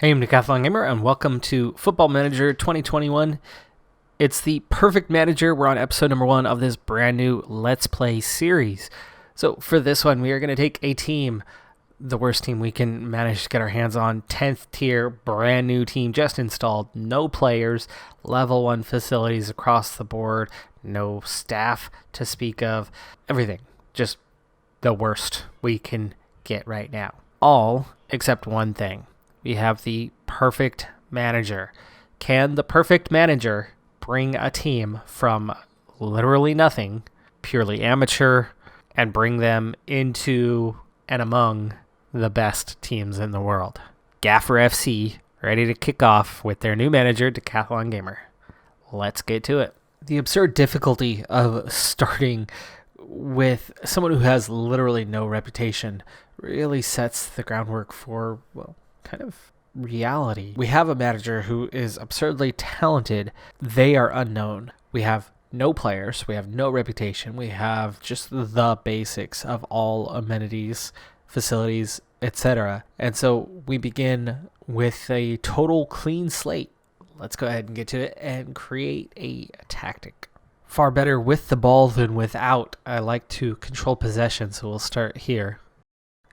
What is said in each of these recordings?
Hey, I'm Decathlon Gamer, and welcome to Football Manager 2021. It's the perfect manager. We're on episode number 1 of this brand new Let's Play series. So for this one, we are going to take a team, the worst team we can manage to get our hands on, 10th tier, brand new team, just installed, no players, level 1 facilities across the board, no staff to speak of, everything, just the worst we can get right now. All except one thing. We have the perfect manager. Can the perfect manager bring a team from literally nothing, purely amateur, and bring them into and among the best teams in the world? Gaffer FC ready to kick off with their new manager, Decathlon Gamer. Let's get to it. The absurd difficulty of starting with someone who has literally no reputation really sets the groundwork for, well, kind of reality. We have a manager who is absurdly talented. They are unknown. We have no players. We have no reputation. We have just the basics of all amenities, facilities, etc. And so we begin with a total clean slate. Let's go ahead and get to it and create a tactic. Far better with the ball than without. I like to control possession, so we'll start here.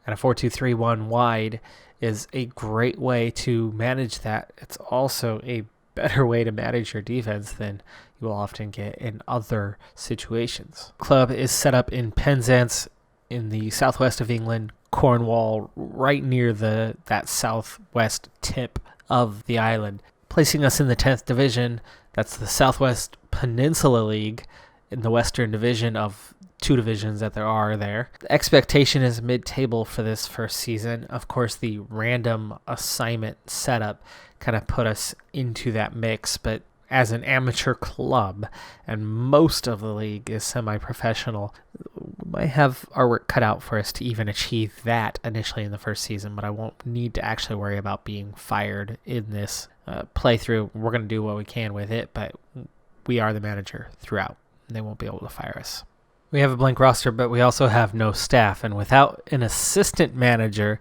And a 4-2-3-1 wide is a great way to manage that. It's also a better way to manage your defense than you will often get in other situations. Club is set up in Penzance in the southwest of England, Cornwall, right near that southwest tip of the island, placing us in the 10th division. That's the Southwest Peninsula League in the Western Division of 2 divisions that there are there. The expectation is mid-table for this first season. Of course, the random assignment setup kind of put us into that mix, but as an amateur club, and most of the league is semi-professional, we might have our work cut out for us to even achieve that initially in the first season, but I won't need to actually worry about being fired in this playthrough. We're going to do what we can with it, but we are the manager throughout. They won't be able to fire us. We have a blank roster, but we also have no staff. And without an assistant manager,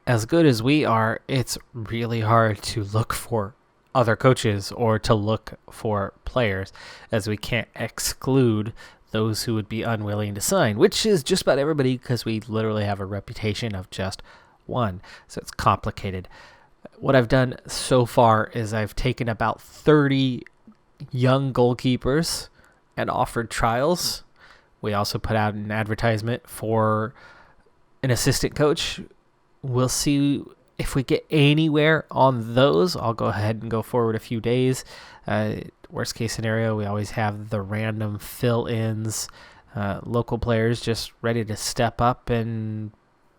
as good as we are, it's really hard to look for other coaches or to look for players, as we can't exclude those who would be unwilling to sign, which is just about everybody because we literally have a reputation of just one. So it's complicated. What I've done so far is I've taken about 30 young goalkeepers and offered trials. We also put out an advertisement for an assistant coach. We'll see if we get anywhere on those. I'll go ahead and go forward a few days. Worst case scenario, we always have the random fill-ins, local players just ready to step up and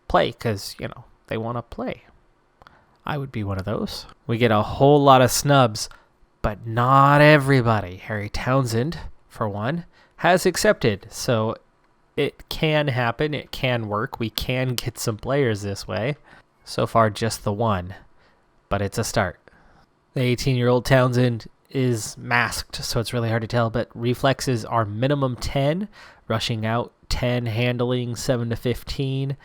play because, they want to play. I would be one of those. We get a whole lot of snubs, but not everybody. Harry Townsend, for one, has accepted, so it can happen, it can work, we can get some players this way. So far just the one, but it's a start. The 18-year-old Townsend is masked, so it's really hard to tell, but reflexes are minimum 10, rushing out 10, handling 7 to 15.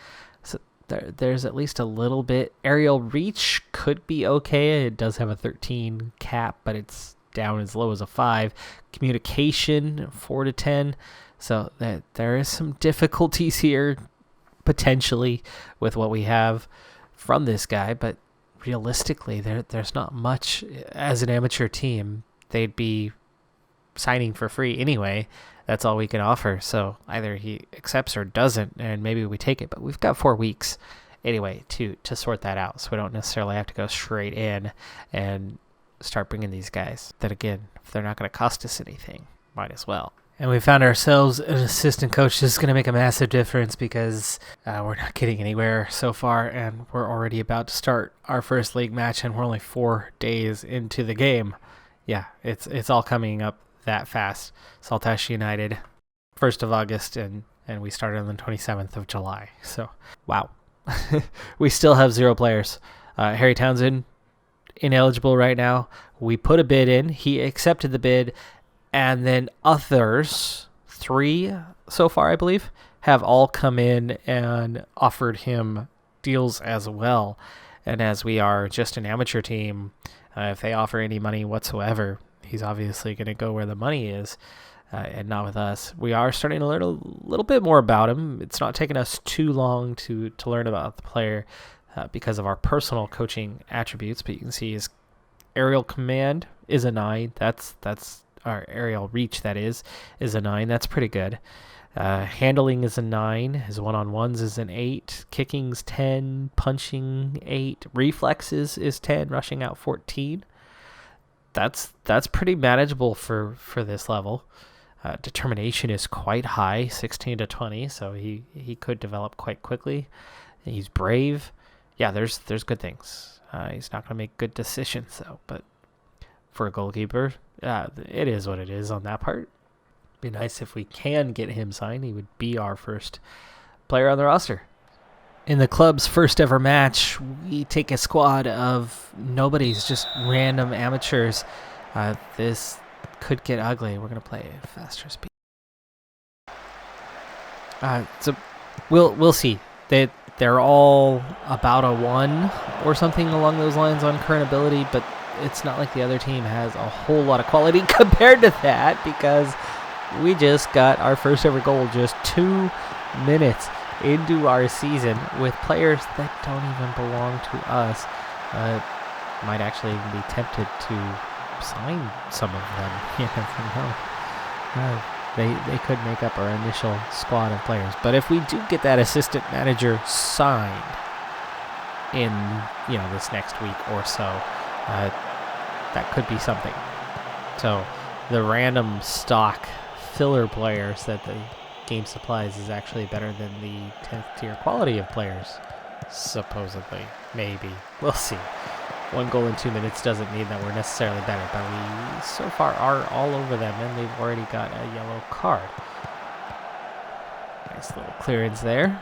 So there's at least a little bit. Aerial reach could be okay. It does have a 13 cap, but it's down as low as a 5. Communication 4 to 10. So there is some difficulties here potentially with what we have from this guy, but realistically there's not much. As an amateur team, they'd be signing for free anyway. That's all we can offer. So either he accepts or doesn't, and maybe we take it, but we've got 4 weeks anyway to sort that out, so we don't necessarily have to go straight in and start bringing these guys that, again, if they're not going to cost us anything, might as well. And we found ourselves an assistant coach. This is going to make a massive difference because we're not getting anywhere so far, and we're already about to start our first league match, and we're only 4 days into the game. Yeah, it's all coming up that fast. Saltash United, 1st of August, and we started on the 27th of July. So, wow. We still have 0 players. Harry Townsend, ineligible right now. We put a bid in. He accepted the bid, and then others, 3 so far, I believe, have all come in and offered him deals as well. And as we are just an amateur team, if they offer any money whatsoever, he's obviously going to go where the money is. And not with us. We are starting to learn a little bit more about him. It's not taking us too long to learn about the player because of our personal coaching attributes. But you can see his aerial command is a 9. That's our aerial reach. That is a 9. That's pretty good. Handling is a 9. His one-on-ones is an 8. Kicking's 10. Punching 8. Reflexes is 10. Rushing out 14. That's pretty manageable for this level. Determination is quite high, 16 to 20, so he could develop quite quickly. He's brave. Yeah, there's good things. He's not going to make good decisions, though, but for a goalkeeper, it is what it is on that part. Be nice if we can get him signed. He would be our first player on the roster. In the club's first ever match, we take a squad of nobodies, just random amateurs. This could get ugly. We're going to play faster speed. So we'll see. They're all about a 1 or something along those lines on current ability, but it's not like the other team has a whole lot of quality compared to that, because we just got our first ever goal just 2 minutes into our season with players that don't even belong to us. Might actually even be tempted to sign some of them. You never know. They could make up our initial squad of players. But if we do get that assistant manager signed in this next week or so, that could be something. So the random stock filler players that the game supplies is actually better than the 10th tier quality of players, supposedly. Maybe. We'll see. 1 goal in 2 minutes doesn't mean that we're necessarily better, but we so far are all over them, and they've already got a yellow card. Nice little clearance there.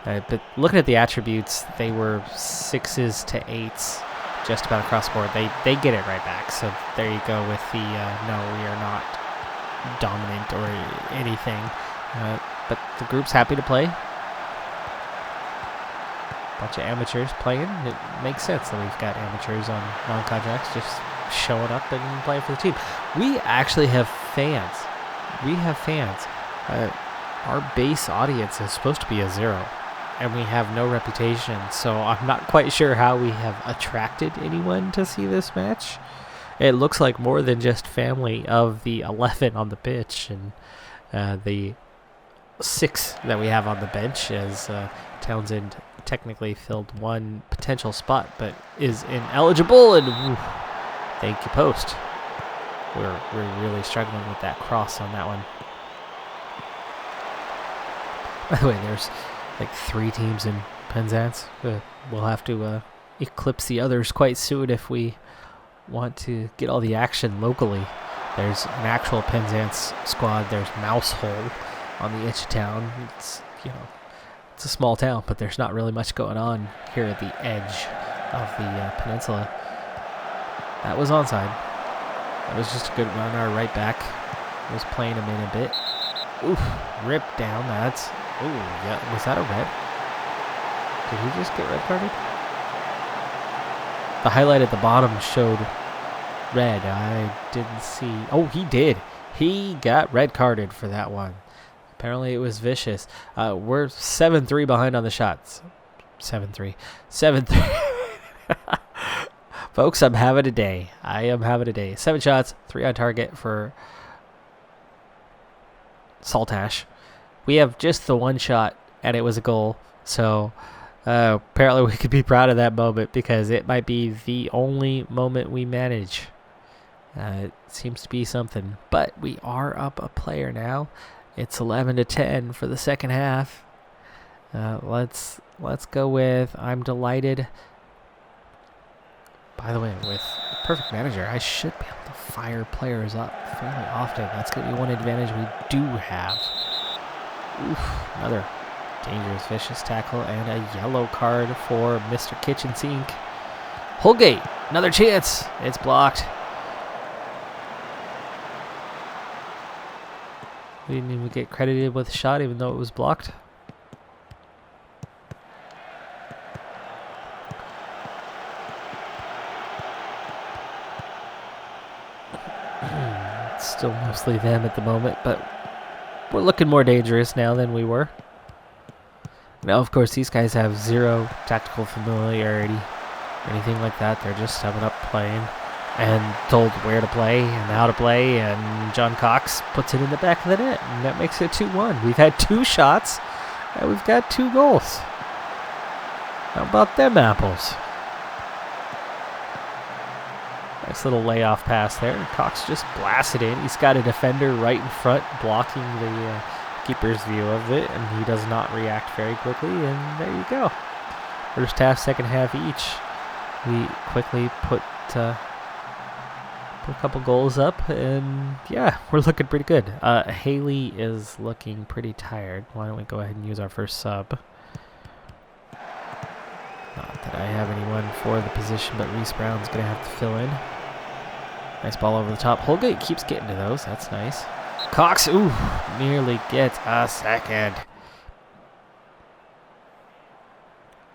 But looking at the attributes, they were 6s to 8s, just about across the board. They get it right back. So there you go with the no, we are not dominant or anything. But the group's happy to play. Bunch of amateurs playing. It makes sense that we've got amateurs on non-contracts just showing up and playing for the team. We actually have fans. Our base audience is supposed to be a 0, and we have no reputation, so I'm not quite sure how we have attracted anyone to see this match. It looks like more than just family of the 11 on the pitch and the 6 that we have on the bench, as Townsend technically filled 1 potential spot but is ineligible, and thank you, post. We're really struggling with that cross on that one. By the way, there's like 3 teams in Penzance. We'll have to eclipse the others quite soon if we want to get all the action locally. There's an actual Penzance squad. There's Mousehole on the edge of town. It's it's a small town, but there's not really much going on here at the edge of the peninsula. That was onside. That was just a good run. Our right back was playing him in a bit. Oof, ripped down. Ooh, yeah. Was that a red? Did he just get red carded? The highlight at the bottom showed red. I didn't see. Oh, he did. He got red carded for that one. Apparently it was vicious. We're 7-3 behind on the shots. 7-3. 7-3. Folks, I'm having a day. I am having a day. 7 shots, 3 on target for Saltash. We have just the 1 shot, and it was a goal. So apparently we could be proud of that moment, because it might be the only moment we manage. It seems to be something. But we are up a player now. It's 11-10 for the second half. Let's go with I'm delighted. By the way, with Perfect Manager, I should be able to fire players up fairly often. That's going to be one advantage we do have. Oof, another dangerous, vicious tackle, and a yellow card for Mr. Kitchen Sink. Holgate, another chance. It's blocked. We didn't even get credited with a shot, even though it was blocked. It's still mostly them at the moment, but we're looking more dangerous now than we were. Now, of course, these guys have zero tactical familiarity or anything like that. They're just subbing up playing and told where to play and how to play, and John Cox puts it in the back of the net, and that makes it 2-1. We've had 2 shots, and we've got 2 goals. How about them apples? Nice little layoff pass there. Cox just blasts it in. He's got a defender right in front blocking the keeper's view of it, and he does not react very quickly, and there you go. First half, second half each. We quickly put a couple goals up, and yeah, we're looking pretty good. Haley is looking pretty tired. Why don't we go ahead and use our first sub? Not that I have anyone for the position, but Reese Brown's going to have to fill in. Nice ball over the top. Holgate keeps getting to those. That's nice. Cox, ooh, nearly gets a second.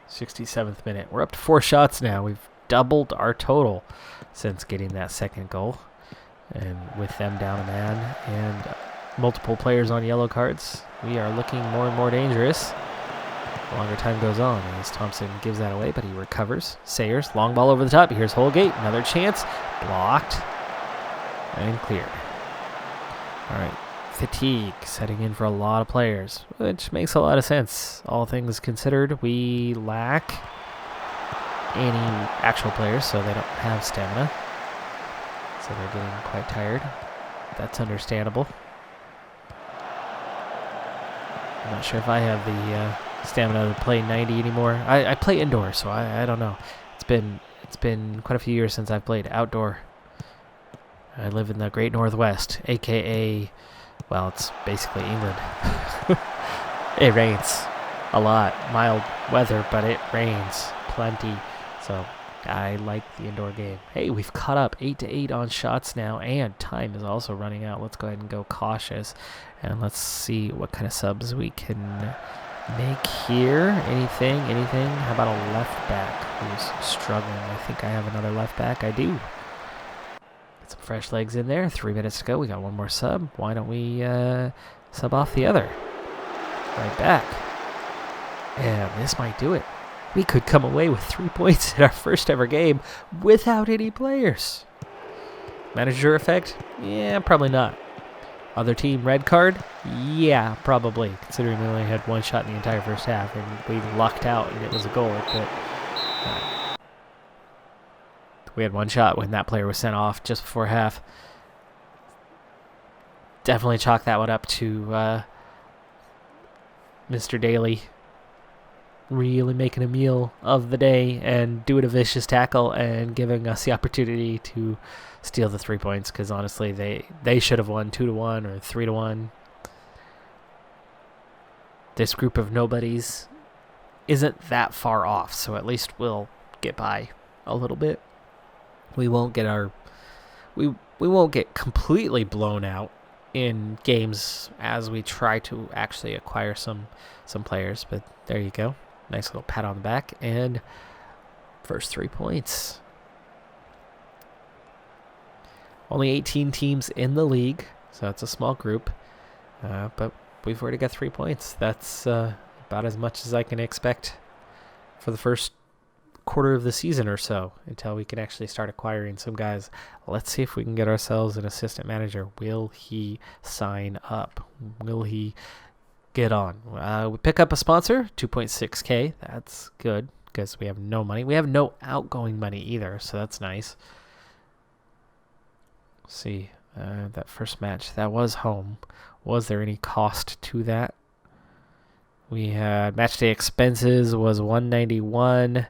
67th minute. We're up to 4 shots now. We've doubled our total since getting that second goal. And with them down a man and multiple players on yellow cards, we are looking more and more dangerous the longer time goes on. As Thompson gives that away, but he recovers. Sayers, long ball over the top. Here's Holgate. Another chance. Blocked. And cleared. All right. Fatigue setting in for a lot of players, which makes a lot of sense. All things considered, we lack any actual players, so they don't have stamina. So they're getting quite tired. That's understandable. I'm not sure if I have the stamina to play 90 anymore. I play indoor, so I don't know. It's been quite a few years since I've played outdoor. I live in the Great Northwest, aka, well, it's basically England. It rains a lot. Mild weather, but it rains plenty. So I like the indoor game. Hey, we've caught up 8-8 on shots now, and time is also running out. Let's go ahead and go cautious, and let's see what kind of subs we can make here. Anything? How about a left back who's struggling? I think I have another left back. I do. Get some fresh legs in there. 3 minutes to go. We got one more sub. Why don't we sub off the other? Right back. And this might do it. We could come away with 3 points in our first ever game without any players. Manager effect? Yeah, probably not. Other team red card? Yeah, probably, considering we only had 1 shot in the entire first half and we lucked out and it was a goal. But we had 1 shot when that player was sent off just before half. Definitely chalk that one up to Mr. Daly really making a meal of the day and doing a vicious tackle and giving us the opportunity to steal the 3 points, because honestly they should have won 2-1 or 3-1. This group of nobodies isn't that far off, so at least we'll get by a little bit. We won't get we won't get completely blown out in games as we try to actually acquire some players, but there you go. Nice little pat on the back, and first 3 points. Only 18 teams in the league, so it's a small group, but we've already got 3 points. That's about as much as I can expect for the first quarter of the season or so, until we can actually start acquiring some guys. Let's see if we can get ourselves an assistant manager. Will he sign up? Will he get on? We pick up a sponsor, 2.6K. That's good because we have no money. We have no outgoing money either, so that's nice. Let's see, that first match, that was home. Was there any cost to that? We had match day expenses was $191.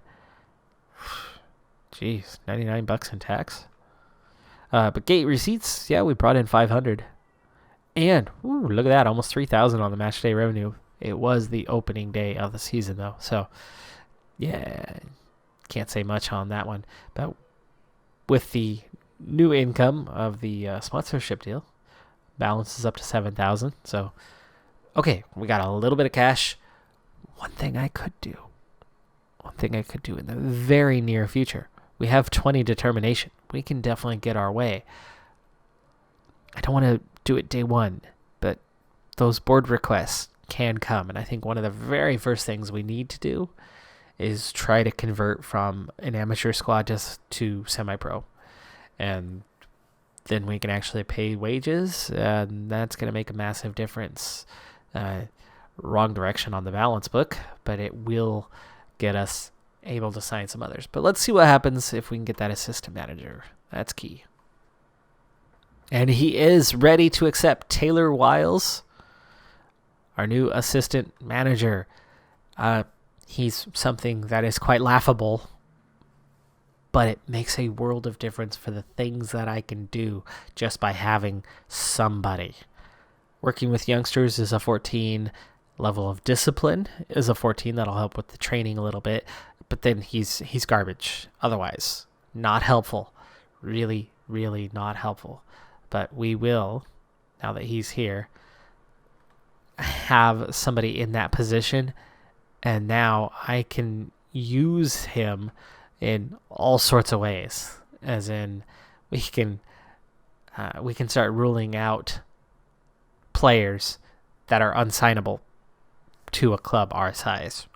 Jeez, $99 in tax. But gate receipts, yeah, we brought in $500. And ooh, look at that, almost $3,000 on the match day revenue. It was the opening day of the season, though. So, yeah, can't say much on that one. But with the new income of the sponsorship deal, balance is up to $7,000. So, okay, we got a little bit of cash. One thing I could do in the very near future. We have 20 determination. We can definitely get our way. I don't want to do it day one, but those board requests can come. And I think one of the very first things we need to do is try to convert from an amateur squad just to semi-pro. And then we can actually pay wages, and that's going to make a massive difference. Wrong direction on the balance book, but it will get us able to sign some others. But let's see what happens if we can get that assistant manager. That's key. And he is ready to accept Taylor Wiles, our new assistant manager. He's something that is quite laughable, but it makes a world of difference for the things that I can do just by having somebody. Working with youngsters is a 14. Level of discipline is a 14. That'll help with the training a little bit. But then he's garbage. Otherwise, not helpful. Really, really not helpful. But we will, now that he's here, have somebody in that position. And now I can use him in all sorts of ways. As in, we can start ruling out players that are unsignable to a club our size.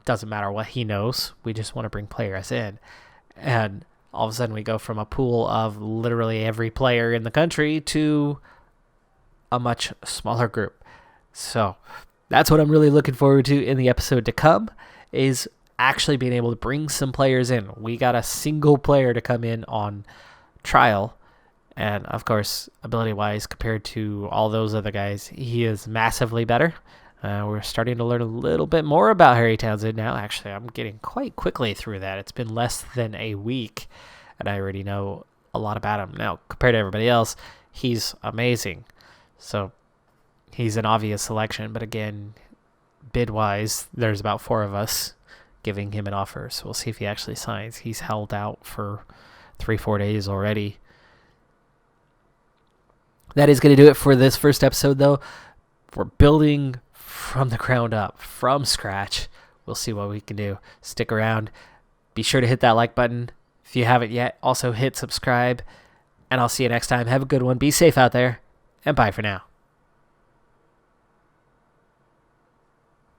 Doesn't matter what he knows. We just want to bring players in. And all of a sudden we go from a pool of literally every player in the country to a much smaller group. So that's what I'm really looking forward to in the episode to come, is actually being able to bring some players in. We got a single player to come in on trial. And of course, ability-wise, compared to all those other guys, he is massively better. We're starting to learn a little bit more about Harry Townsend now. Actually, I'm getting quite quickly through that. It's been less than a week, and I already know a lot about him. Now, compared to everybody else, he's amazing. So he's an obvious selection. But again, bid-wise, there's about 4 of us giving him an offer. So we'll see if he actually signs. He's held out for 3-4 days already. That is going to do it for this first episode, though. We're building from the ground up, from scratch. We'll see what we can do. Stick around. Be sure to hit that like button. If you haven't yet, also hit subscribe. And I'll see you next time. Have a good one. Be safe out there. And bye for now.